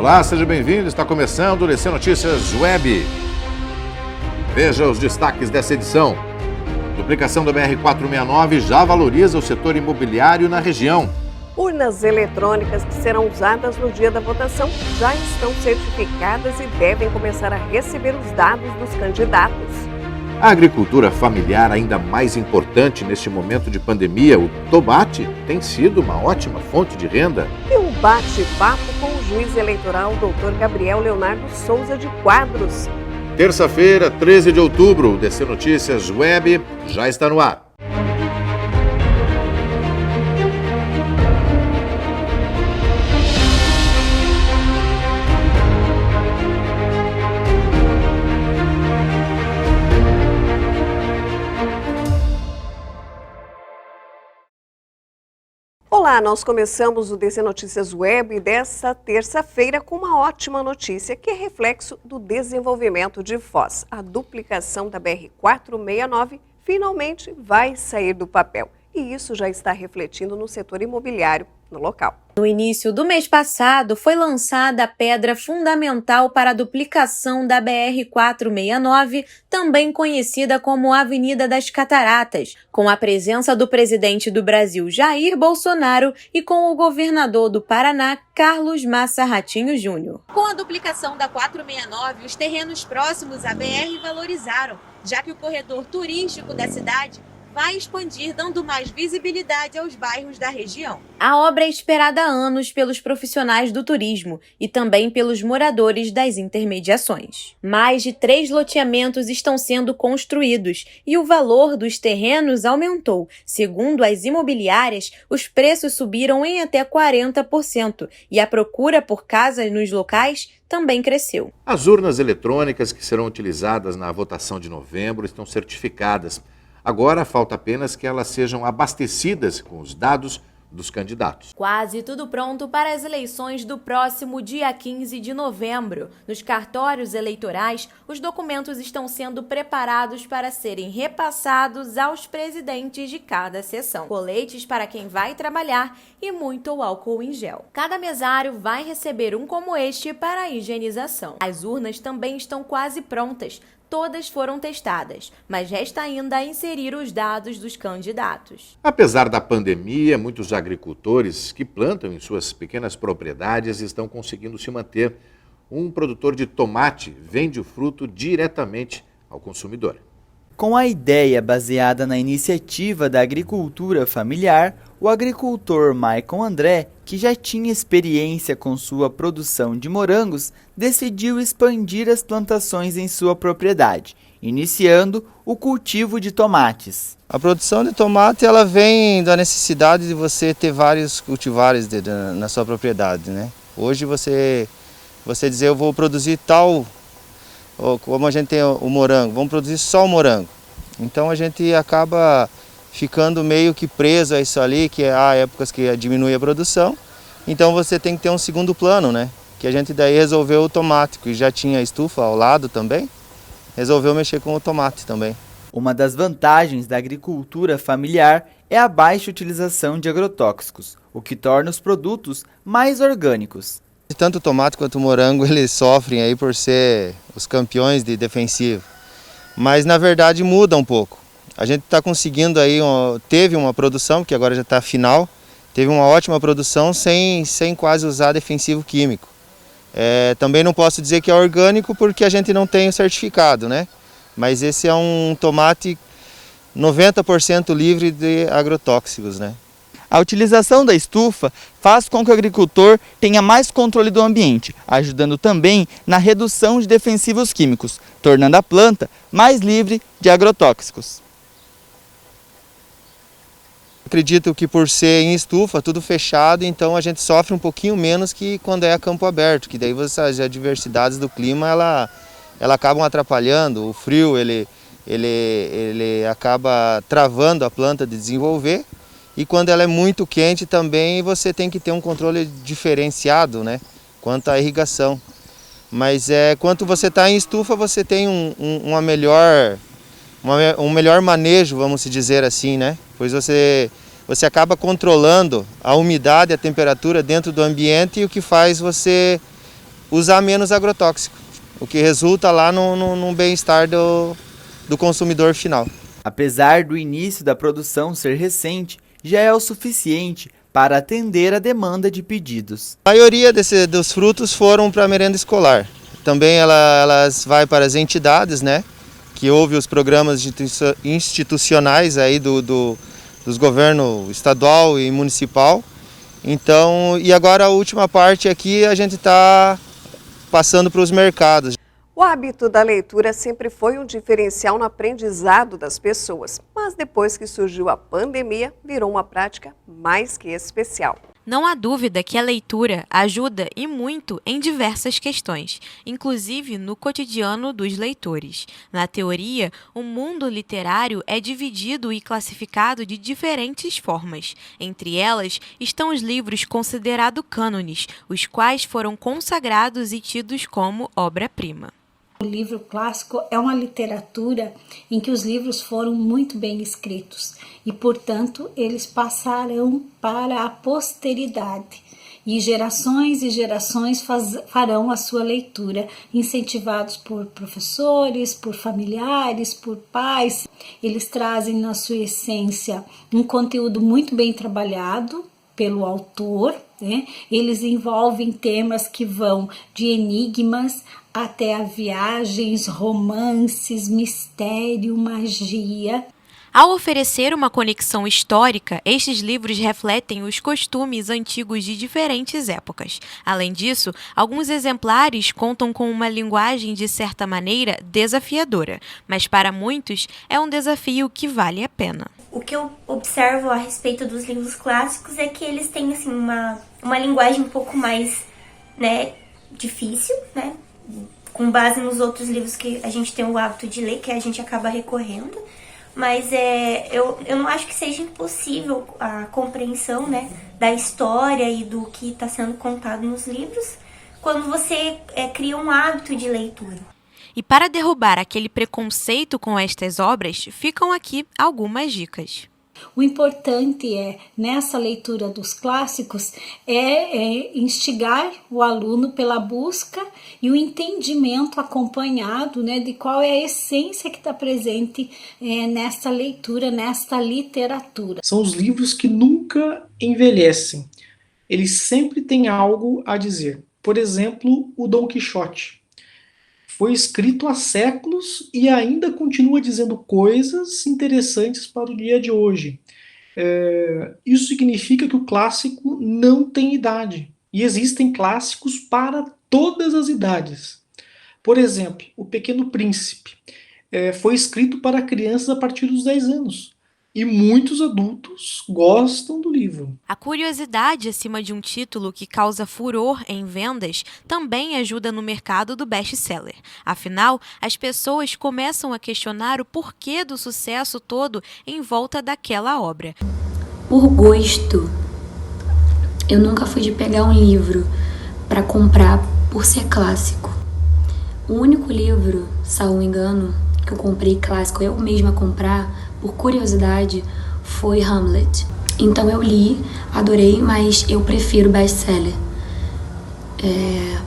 Olá, seja bem-vindo. Está começando o DC Notícias Web. Veja os destaques dessa edição. Duplicação da BR-469 já valoriza o setor imobiliário na região. Urnas eletrônicas que serão usadas no dia da votação já estão certificadas e devem começar a receber os dados dos candidatos. A agricultura familiar ainda mais importante neste momento de pandemia, o tomate tem sido uma ótima fonte de renda. E um bate-papo com o juiz eleitoral Dr. Gabriel Leonardo Souza de Quadros. Terça-feira, 13 de outubro, o DC Notícias Web já está no ar. Olá, nós começamos o DC Notícias Web desta terça-feira com uma ótima notícia que é reflexo do desenvolvimento de Foz. A duplicação da BR-469 finalmente vai sair do papel e isso já está refletindo no setor imobiliário no local. No início do mês passado, foi lançada a pedra fundamental para a duplicação da BR-469, também conhecida como Avenida das Cataratas, com a presença do presidente do Brasil, Jair Bolsonaro, e com o governador do Paraná, Carlos Massa Ratinho Júnior. Com a duplicação da 469, os terrenos próximos à BR valorizaram, já que o corredor turístico da cidade vai expandir, dando mais visibilidade aos bairros da região. A obra é esperada há anos pelos profissionais do turismo e também pelos moradores das intermediações. Mais de 3 loteamentos estão sendo construídos e o valor dos terrenos aumentou. Segundo as imobiliárias, os preços subiram em até 40% e a procura por casas nos locais também cresceu. As urnas eletrônicas que serão utilizadas na votação de novembro estão certificadas. Agora, falta apenas que elas sejam abastecidas com os dados dos candidatos. Quase tudo pronto para as eleições do próximo dia 15 de novembro. Nos cartórios eleitorais, os documentos estão sendo preparados para serem repassados aos presidentes de cada sessão. Coletes para quem vai trabalhar e muito álcool em gel. Cada mesário vai receber um como este para a higienização. As urnas também estão quase prontas. Todas foram testadas, mas resta ainda inserir os dados dos candidatos. Apesar da pandemia, muitos agricultores que plantam em suas pequenas propriedades estão conseguindo se manter. Um produtor de tomate vende o fruto diretamente ao consumidor. Com a ideia baseada na iniciativa da agricultura familiar, o agricultor Maicon André, que já tinha experiência com sua produção de morangos, decidiu expandir as plantações em sua propriedade, iniciando o cultivo de tomates. A produção de tomate ela vem da necessidade de você ter vários cultivares na sua propriedade, né? Hoje você dizer eu vou produzir tal, como a gente tem o morango, vamos produzir só o morango. Então a gente acaba ficando meio que preso a isso ali, que há épocas que diminui a produção. Então você tem que ter um segundo plano, né? Que a gente daí resolveu o tomate, que já tinha estufa ao lado também, resolveu mexer com o tomate também. Uma das vantagens da agricultura familiar é a baixa utilização de agrotóxicos, o que torna os produtos mais orgânicos. Tanto o tomate quanto o morango eles sofrem aí por ser os campeões de defensivo, mas na verdade muda um pouco. A gente está conseguindo aí, teve uma produção, que agora já está final, teve uma ótima produção sem quase usar defensivo químico. Também não posso dizer que é orgânico porque a gente não tem o certificado, né? Mas esse é um tomate 90% livre de agrotóxicos, né? A utilização da estufa faz com que o agricultor tenha mais controle do ambiente, ajudando também na redução de defensivos químicos, tornando a planta mais livre de agrotóxicos. Acredito que por ser em estufa, tudo fechado, então a gente sofre um pouquinho menos que quando é a campo aberto, que daí as adversidades do clima ela acabam atrapalhando, o frio ele acaba travando a planta de desenvolver. E quando ela é muito quente também você tem que ter um controle diferenciado, né, quanto à irrigação. Mas quando você está em estufa você tem um melhor manejo, vamos dizer assim, né? Pois você acaba controlando a umidade, a temperatura dentro do ambiente e o que faz você usar menos agrotóxico, o que resulta lá num bem-estar do consumidor final. Apesar do início da produção ser recente, já é o suficiente para atender a demanda de pedidos. A maioria dos frutos foram para a merenda escolar. Também elas vai para as entidades, né, que houve os programas institucionais aí dos governos estadual e municipal. Então, e agora a última parte aqui a gente está passando para os mercados. O hábito da leitura sempre foi um diferencial no aprendizado das pessoas, mas depois que surgiu a pandemia, virou uma prática mais que especial. Não há dúvida que a leitura ajuda e muito em diversas questões, inclusive no cotidiano dos leitores. Na teoria, o mundo literário é dividido e classificado de diferentes formas. Entre elas estão os livros considerados cânones, os quais foram consagrados e tidos como obra-prima. O livro clássico é uma literatura em que os livros foram muito bem escritos e, portanto, eles passarão para a posteridade. E gerações farão a sua leitura, incentivados por professores, por familiares, por pais. Eles trazem na sua essência um conteúdo muito bem trabalhado pelo autor, né? Eles envolvem temas que vão de enigmas até a viagens, romances, mistério, magia. Ao oferecer uma conexão histórica, estes livros refletem os costumes antigos de diferentes épocas. Além disso, alguns exemplares contam com uma linguagem de certa maneira desafiadora, mas para muitos é um desafio que vale a pena. O que eu observo a respeito dos livros clássicos é que eles têm assim, uma linguagem um pouco mais, né, difícil, né, com base nos outros livros que a gente tem o hábito de ler, que a gente acaba recorrendo. Mas eu não acho que seja impossível a compreensão, né, da história e do que está sendo contado nos livros quando você cria um hábito de leitura. E para derrubar aquele preconceito com estas obras, ficam aqui algumas dicas. O importante nessa leitura dos clássicos, instigar o aluno pela busca e o entendimento acompanhado, né, de qual é a essência que está presente nesta leitura, nesta literatura. São os livros que nunca envelhecem. Eles sempre têm algo a dizer. Por exemplo, o Dom Quixote. Foi escrito há séculos e ainda continua dizendo coisas interessantes para o dia de hoje. Isso significa que o clássico não tem idade. E existem clássicos para todas as idades. Por exemplo, O Pequeno Príncipe. Foi escrito para crianças a partir dos 10 anos. E muitos adultos gostam do livro. A curiosidade acima de um título que causa furor em vendas também ajuda no mercado do best-seller. Afinal, as pessoas começam a questionar o porquê do sucesso todo em volta daquela obra. Por gosto, eu nunca fui de pegar um livro para comprar por ser clássico. O único livro, salvo engano, que eu comprei clássico, eu mesma comprar, por curiosidade, foi Hamlet. Então eu li, adorei, mas eu prefiro best-seller.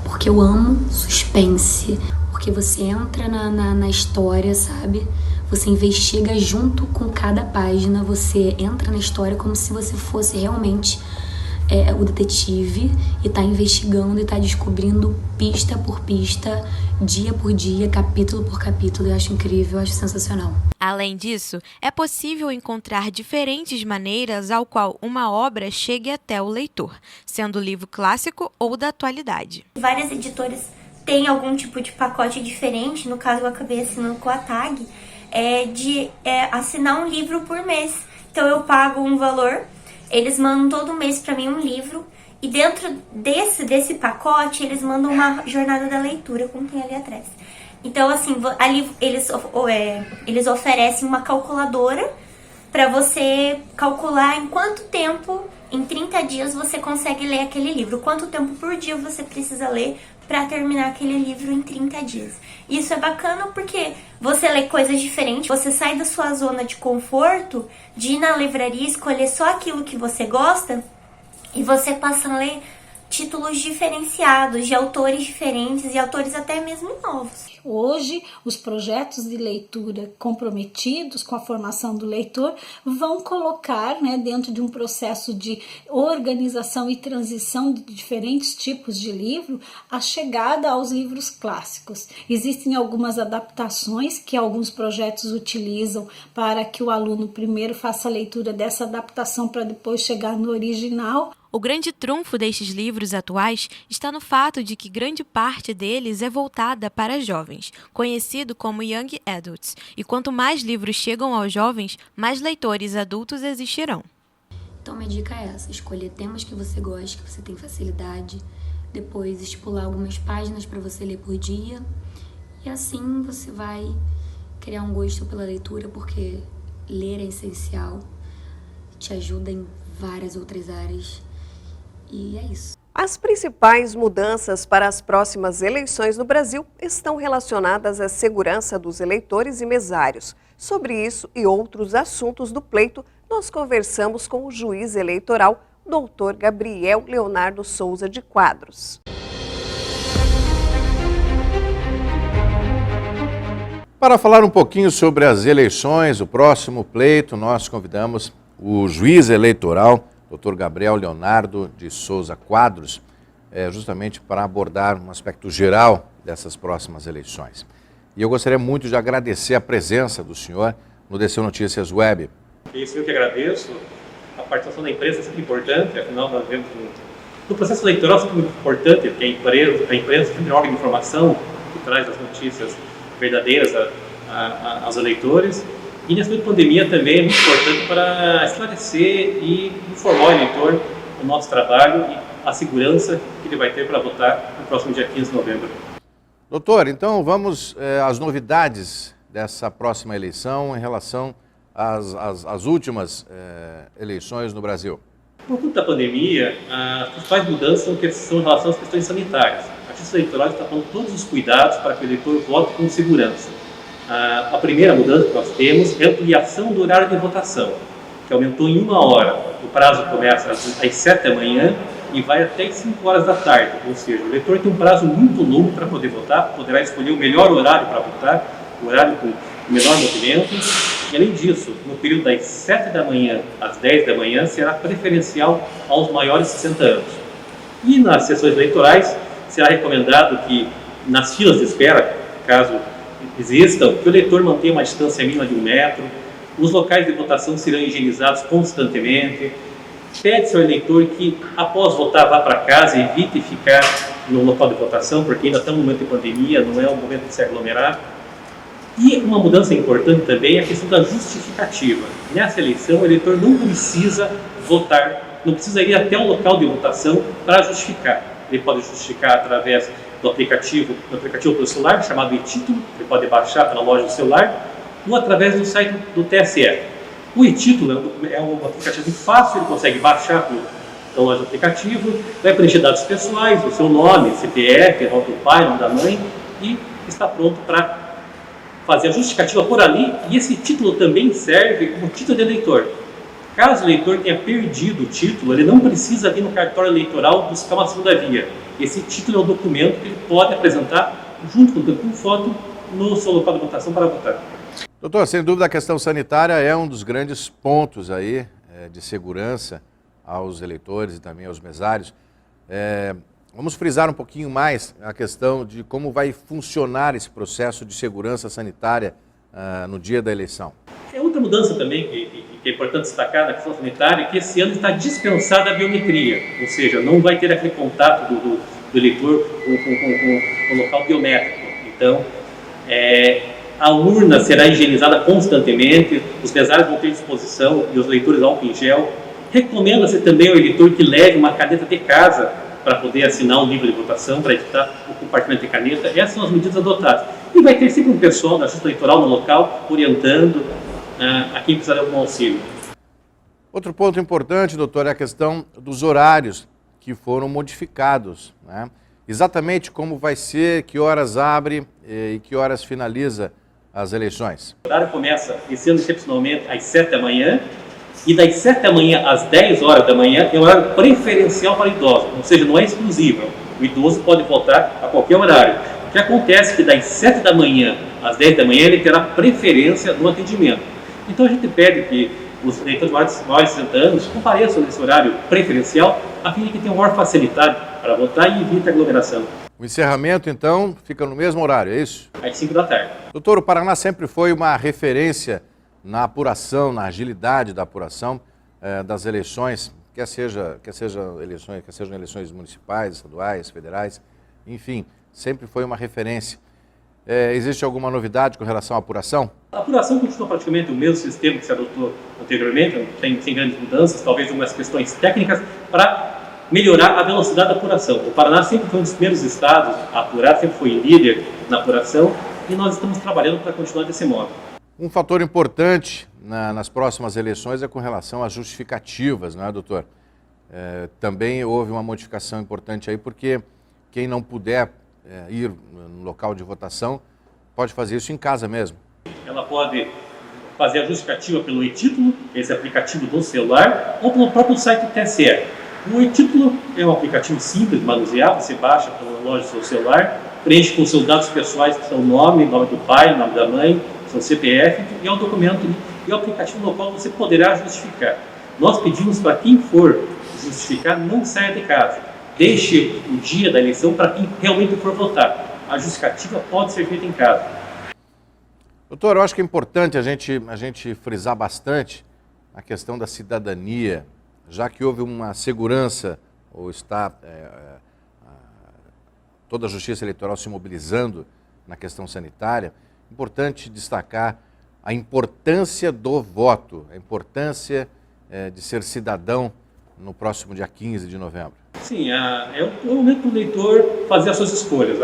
Porque eu amo suspense, porque você entra na história, sabe? Você investiga junto com cada página, você entra na história como se você fosse realmente o detetive e tá investigando e tá descobrindo pista por pista, dia por dia, capítulo por capítulo. Eu acho incrível, eu acho sensacional. Além disso, é possível encontrar diferentes maneiras ao qual uma obra chegue até o leitor, sendo livro clássico ou da atualidade. Várias editoras têm algum tipo de pacote diferente, no caso eu acabei assinando com a TAG, de assinar um livro por mês. Então eu pago um valor, eles mandam todo mês para mim um livro, e dentro desse pacote eles mandam uma jornada da leitura, como tem ali atrás. Então, assim, ali eles oferecem uma calculadora para você calcular em quanto tempo, em 30 dias, você consegue ler aquele livro. Quanto tempo por dia você precisa ler para terminar aquele livro em 30 dias. Isso é bacana porque você lê coisas diferentes, você sai da sua zona de conforto, de ir na livraria, escolher só aquilo que você gosta, e você passa a ler títulos diferenciados, de autores diferentes e autores até mesmo novos. Hoje, os projetos de leitura comprometidos com a formação do leitor vão colocar, né, dentro de um processo de organização e transição de diferentes tipos de livro, a chegada aos livros clássicos. Existem algumas adaptações que alguns projetos utilizam para que o aluno primeiro faça a leitura dessa adaptação para depois chegar no original. O grande trunfo destes livros atuais está no fato de que grande parte deles é voltada para jovens, conhecido como Young Adults, e quanto mais livros chegam aos jovens, mais leitores adultos existirão. Então minha dica é essa, escolher temas que você gosta, que você tem facilidade, depois estipular algumas páginas para você ler por dia, e assim você vai criar um gosto pela leitura, porque ler é essencial, te ajuda em várias outras áreas. E é isso. As principais mudanças para as próximas eleições no Brasil estão relacionadas à segurança dos eleitores e mesários. Sobre isso e outros assuntos do pleito, nós conversamos com o juiz eleitoral, Dr. Gabriel Leonardo Souza de Quadros. Para falar um pouquinho sobre as eleições, o próximo pleito, nós convidamos o juiz eleitoral, Dr. Gabriel Leonardo de Souza Quadros, justamente para abordar um aspecto geral dessas próximas eleições. E eu gostaria muito de agradecer a presença do senhor no DC Notícias Web. Isso eu que agradeço. A participação da imprensa é sempre importante, afinal nós vemos no processo eleitoral é sempre muito importante, porque a imprensa sempre é um órgão de informação que traz as notícias verdadeiras aos eleitores. E nesse momento de pandemia também é muito importante para esclarecer e informar o eleitor o nosso trabalho e a segurança que ele vai ter para votar no próximo dia 15 de novembro. Doutor, então vamos às novidades dessa próxima eleição em relação às últimas eleições no Brasil. Por conta da pandemia, as principais mudanças são em relação às questões sanitárias. A Justiça Eleitoral está tomando todos os cuidados para que o eleitor vote com segurança. A primeira mudança que nós temos é a ampliação do horário de votação, que aumentou em 1 hora. O prazo começa às 7 da manhã e vai até às 5 horas da tarde. Ou seja, o eleitor tem um prazo muito longo para poder votar, poderá escolher o melhor horário para votar, o horário com o menor movimento. E além disso, no período das 7 da manhã às 10 da manhã, será preferencial aos maiores de 60 anos. E nas sessões eleitorais, será recomendado que nas filas de espera, caso existam, que o eleitor mantenha uma distância mínima de 1 metro, os locais de votação serão higienizados constantemente, pede-se ao eleitor que, após votar, vá para casa e evite ficar no local de votação, porque ainda estamos no momento de pandemia, não é o momento de se aglomerar. E uma mudança importante também é a questão da justificativa. Nessa eleição, o eleitor não precisa votar, não precisa ir até o local de votação para justificar. Ele pode justificar através do aplicativo pelo celular, chamado e-título, ele pode baixar pela loja do celular, ou através do site do TSE. O e-título é um aplicativo fácil, ele consegue baixar pela loja do aplicativo, vai preencher dados pessoais, o seu nome, CPF, nome do pai, nome da mãe, e está pronto para fazer a justificativa por ali, e esse título também serve como título de eleitor. Caso o eleitor tenha perdido o título, ele não precisa vir no cartório eleitoral buscar uma segunda via. Esse título é o documento que ele pode apresentar junto com foto no seu local de votação para votar. Doutor, sem dúvida a questão sanitária é um dos grandes pontos aí de segurança aos eleitores e também aos mesários. Vamos frisar um pouquinho mais a questão de como vai funcionar esse processo de segurança sanitária no dia da eleição. É outra mudança também que é importante destacar na questão sanitária, que esse ano está dispensada a biometria, ou seja, não vai ter aquele contato do eleitor com o local biométrico. Então, a urna será higienizada constantemente, os mesários vão ter disposição e os eleitores álcool em gel. Recomenda-se também ao eleitor que leve uma caneta de casa para poder assinar um livro de votação, para evitar o compartimento de caneta. Essas são as medidas adotadas. E vai ter sempre um pessoal da Justiça Eleitoral no local orientando a quem precisar de algum auxílio. Outro ponto importante, doutor, é a questão dos horários que foram modificados, né? Exatamente como vai ser, que horas abre e que horas finaliza as eleições. O horário começa, esse ano excepcionalmente, às 7 da manhã E das 7 da manhã às 10 horas da manhã é um horário preferencial para idosos, ou seja, não é exclusivo. O idoso pode votar a qualquer horário. O que acontece é que das 7 da manhã às 10 da manhã ele terá preferência no atendimento. Então a gente pede que os eleitores maiores de 60 anos compareçam nesse horário preferencial, a fim de que tenham maior facilidade para votar e evite aglomeração. O encerramento, então, fica no mesmo horário, é isso? Às 5 da tarde. Doutor, o Paraná sempre foi uma referência na apuração, na agilidade da apuração das eleições, quer sejam eleições municipais, estaduais, federais, enfim, sempre foi uma referência. Existe alguma novidade com relação à apuração? A apuração continua praticamente o mesmo sistema que se adotou anteriormente, sem grandes mudanças, talvez algumas questões técnicas para melhorar a velocidade da apuração. O Paraná sempre foi um dos primeiros estados a apurar, sempre foi líder na apuração e nós estamos trabalhando para continuar desse modo. Um fator importante nas próximas eleições é com relação às justificativas, não é, doutor? Também houve uma modificação importante aí, porque quem não puder ir no local de votação pode fazer isso em casa mesmo. Ela pode fazer a justificativa pelo e-título, esse aplicativo do celular, ou pelo próprio site do TSE. O e-título é um aplicativo simples de manusear, você baixa pela loja do seu celular, preenche com seus dados pessoais, que são o nome do pai, o nome da mãe, seu CPF, e é um documento e é um aplicativo no qual você poderá justificar. Nós pedimos para quem for justificar, não saia de casa. Deixe o dia da eleição para quem realmente for votar. A justificativa pode ser feita em casa. Doutor, eu acho que é importante a gente frisar bastante a questão da cidadania, já que houve uma segurança, ou está toda a Justiça Eleitoral se mobilizando na questão sanitária. Importante destacar a importância do voto, a importância de ser cidadão no próximo dia 15 de novembro. Sim, é o momento do eleitor fazer as suas escolhas.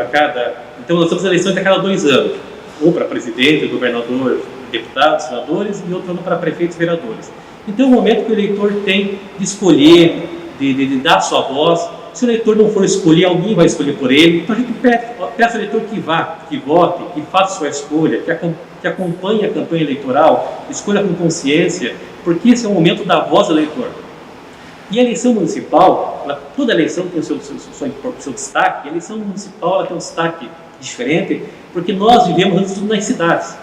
Então nós temos eleições a cada 2 anos, um para presidente, governador, deputados, senadores e outro ano para prefeitos e vereadores. Então é o momento que o eleitor tem de escolher, de dar a sua voz. Se o eleitor não for escolher, alguém vai escolher por ele. Então a gente peça ao eleitor que vá, que vote, que faça sua escolha, que acompanhe a campanha eleitoral, escolha com consciência, porque esse é o momento da voz do eleitor. E a eleição municipal, toda eleição tem o seu destaque, a eleição municipal ela tem um destaque diferente, porque nós vivemos antes de tudo nas cidades.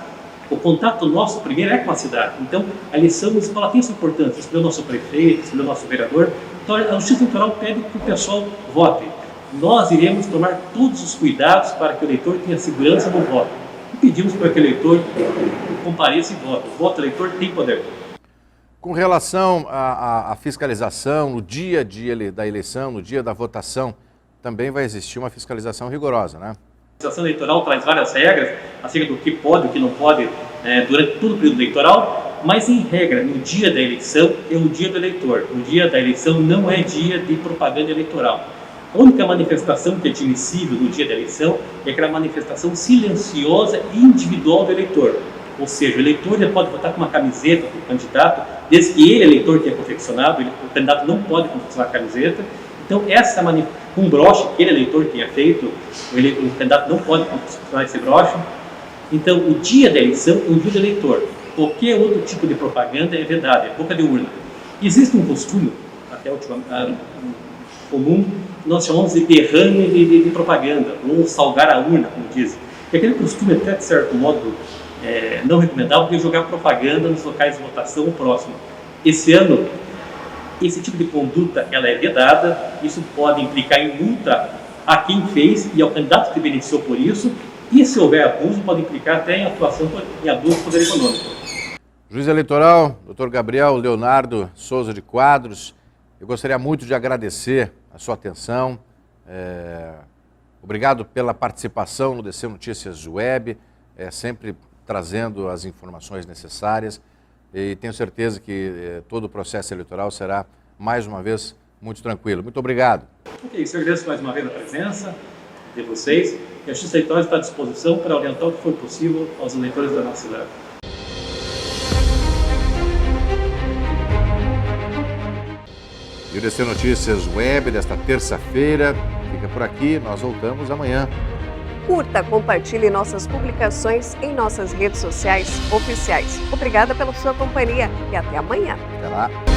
O contato nosso primeiro é com a cidade. Então, a eleição municipal tem essa importância, escolher o nosso prefeito, escolher o nosso vereador. Então, a Justiça Eleitoral pede que o pessoal vote. Nós iremos tomar todos os cuidados para que o eleitor tenha segurança no voto. E pedimos para que o eleitor compareça e vote. O voto eleitor tem poder. Com relação à fiscalização, no dia da eleição, no dia da votação, também vai existir uma fiscalização rigorosa, né? A legislação eleitoral traz várias regras acerca do que pode e o que não pode durante todo o período eleitoral, mas em regra, no dia da eleição é o dia do eleitor. O dia da eleição não é dia de propaganda eleitoral. A única manifestação que é admissível no dia da eleição é aquela manifestação silenciosa e individual do eleitor. Ou seja, o eleitor já pode votar com uma camiseta do candidato, desde que ele, eleitor, tenha confeccionado, o candidato não pode confeccionar a camiseta. Então, um broche que ele, eleitor, tenha feito, o candidato não pode confeccionar esse broche. Então, o dia da eleição é o dia do eleitor. Qualquer outro tipo de propaganda é vedado, é boca de urna. Existe um costume, até comum, que nós chamamos de derrame de propaganda, ou salgar a urna, como dizem. E aquele costume, até de certo modo, não recomendável, porque jogar propaganda nos locais de votação próximo. Esse ano, esse tipo de conduta ela é vedada, isso pode implicar em multa a quem fez e ao candidato que beneficiou por isso, e se houver abuso, pode implicar até em atuação em abuso do poder econômico. Juiz eleitoral, Dr. Gabriel Leonardo Souza de Quadros, eu gostaria muito de agradecer a sua atenção, obrigado pela participação no DC Notícias Web, sempre trazendo as informações necessárias, e tenho certeza que todo o processo eleitoral será, mais uma vez, muito tranquilo. Muito obrigado. Ok, eu agradeço mais uma vez a presença de vocês, e a Justiça Eleitoral está à disposição para orientar o que for possível aos eleitores da nossa cidade. E o DC Notícias Web desta terça-feira fica por aqui, nós voltamos amanhã. Curta, compartilhe nossas publicações em nossas redes sociais oficiais. Obrigada pela sua companhia e até amanhã. Até lá.